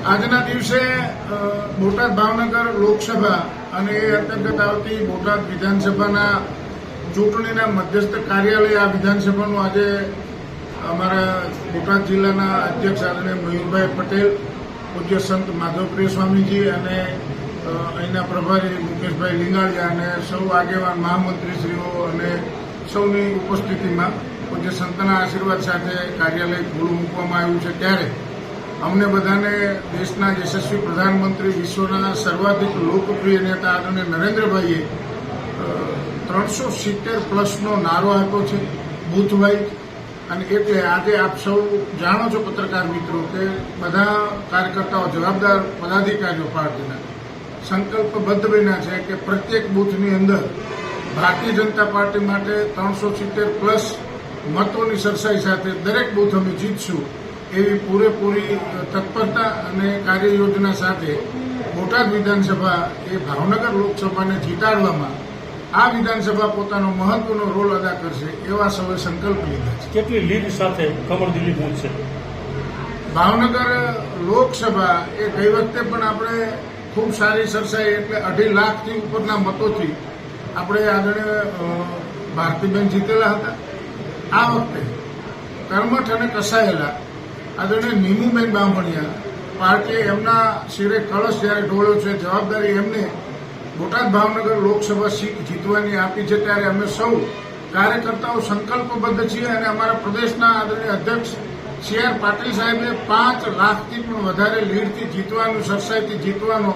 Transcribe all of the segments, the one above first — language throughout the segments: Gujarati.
આજના દિવસે બોટાદ ભાવનગર લોકસભા અને એ અંતર્ગત આવતી બોટાદ વિધાનસભાના ચૂંટણીના મધ્યસ્થ કાર્યાલય આ વિધાનસભાનું આજે અમારા બોટાદ જિલ્લાના અધ્યક્ષ આદરણીય મયુરભાઈ પટેલ, પૂજ્ય સંત માધવપ્રિય સ્વામીજી અને અહીંના પ્રભારી મુકેશભાઈ લીંગાળિયા અને સૌ આગેવાન મહામંત્રીશ્રીઓ અને સૌની ઉપસ્થિતિમાં પૂજ્ય સંતના આશીર્વાદ સાથે કાર્યાલય ખુલ્લું મૂકવામાં આવ્યું છે. ત્યારે અમને બધાને દેશના યશસ્વી પ્રધાનમંત્રી, વિશ્વના સર્વાધિક લોકપ્રિય નેતા આદરણીય નરેન્દ્રભાઈએ 370+ નારો આપ્યો છે બૂથવાઇઝ. અને એટલે આજે આપ સૌ જાણો છો પત્રકાર મિત્રો કે બધા કાર્યકર્તાઓ, જવાબદાર પદાધિકારીઓ પાર્ટીના સંકલ્પબદ્ધ બન્યા છે કે પ્રત્યેક બૂથની અંદર ભારતીય જનતા પાર્ટી માટે 370+ મતોની સરસાઈ સાથે દરેક બૂથ અમે જીતશું એવી પૂરેપૂરી તત્પરતા અને કાર્યયોજના સાથે બોટાદ વિધાનસભા એ ભાવનગર લોકસભાને જીતાડવામાં આ વિધાનસભા પોતાનો મહત્વનો રોલ અદા કરશે એવા સૌએ સંકલ્પ લીધા છે. કેટલી લીડ સાથે કમળ દિલ્હી પહોંચશે? ભાવનગર લોકસભા એ ગઈ વખતે પણ આપણે ખૂબ સારી સરસાઈ એટલે 2.5 લાખથી ઉપરના મતોથી આપણે આદરણીય ભારતીબેન જીતેલા હતા. આ વખતે કર્મઠ અને કસાયેલા આદરણીય નીમુબેન બામણિયા પાર્ટીએ એમના શિરે કળશ જ્યારે ઢોળ્યો છે, જવાબદારી એમને બોટાદ ભાવનગર લોકસભા સીટ જીતવાની આપી છે. ત્યારે અમે સૌ કાર્યકર્તાઓ સંકલ્પબદ્ધ છીએ અને અમારા પ્રદેશના આદરણીય અધ્યક્ષ CR પાટીલ સાહેબે 5 લાખથી પણ વધારે લીડથી જીતવાનું, સરસાઈથી જીતવાનો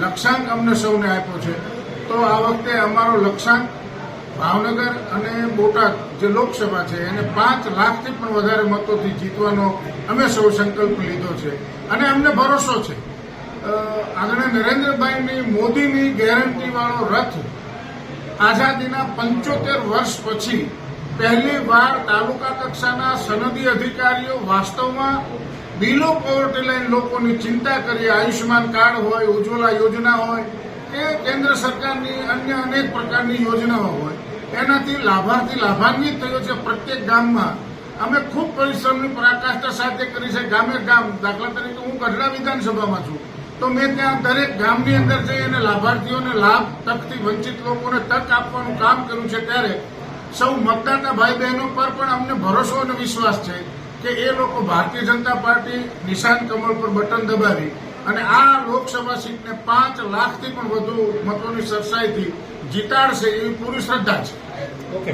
લક્ષ્યાંક અમને સૌને આપ્યો છે. તો આ વખતે અમારો લક્ષ્યાંક ભાવનગર અને બોટાદ જે લોકસભા છે એને 5 લાખથી પણ વધારે મતોથી જીતવાનો અમે સૌ સંકલ્પ લીધો છે. અને અમને ભરોસો છે આદરણીય નરેન્દ્રભાઈની મોદીની ગેરંટીવાળો રથ આઝાદીના 75 વર્ષ પછી પહેલી વાર તાલુકા કક્ષાના સનદી અધિકારીઓ વાસ્તવમાં બિલો પોવર્ટી લાઈન લોકોની ચિંતા કરી, આયુષ્યમાન કાર્ડ હોય, ઉજ્જવલા યોજના હોય કે કેન્દ્ર સરકારની અન્ય અનેક પ્રકારની યોજનાઓ હોય, એનાથી લાભાર્થી લાભાન્વિત થયો છે. પ્રત્યેક ગામમાં અમે ખૂબ પરિશ્રમની પરાકાષ્ઠા સાથે કરી છે. ગામે ગામ, દાખલા તરીકે હું ગઢડા વિધાનસભામાં છું તો મેં ત્યાં દરેક ગામની અંદર જઈ અને લાભાર્થીઓને લાભ, તકથી વંચિત લોકોને તક આપવાનું કામ કર્યું છે. ત્યારે સૌ મતદાતા ભાઈ બહેનો પર પણ અમને ભરોસો અને વિશ્વાસ છે કે એ લોકો ભારતીય જનતા પાર્ટી નિશાન કમળ પર બટન દબાવી અને આ લોકસભા સીટને 5 લાખથી પણ વધુ મતોની સરસાઈથી જીતાડશે એવી પૂરી શ્રદ્ધા છે. ઓકે.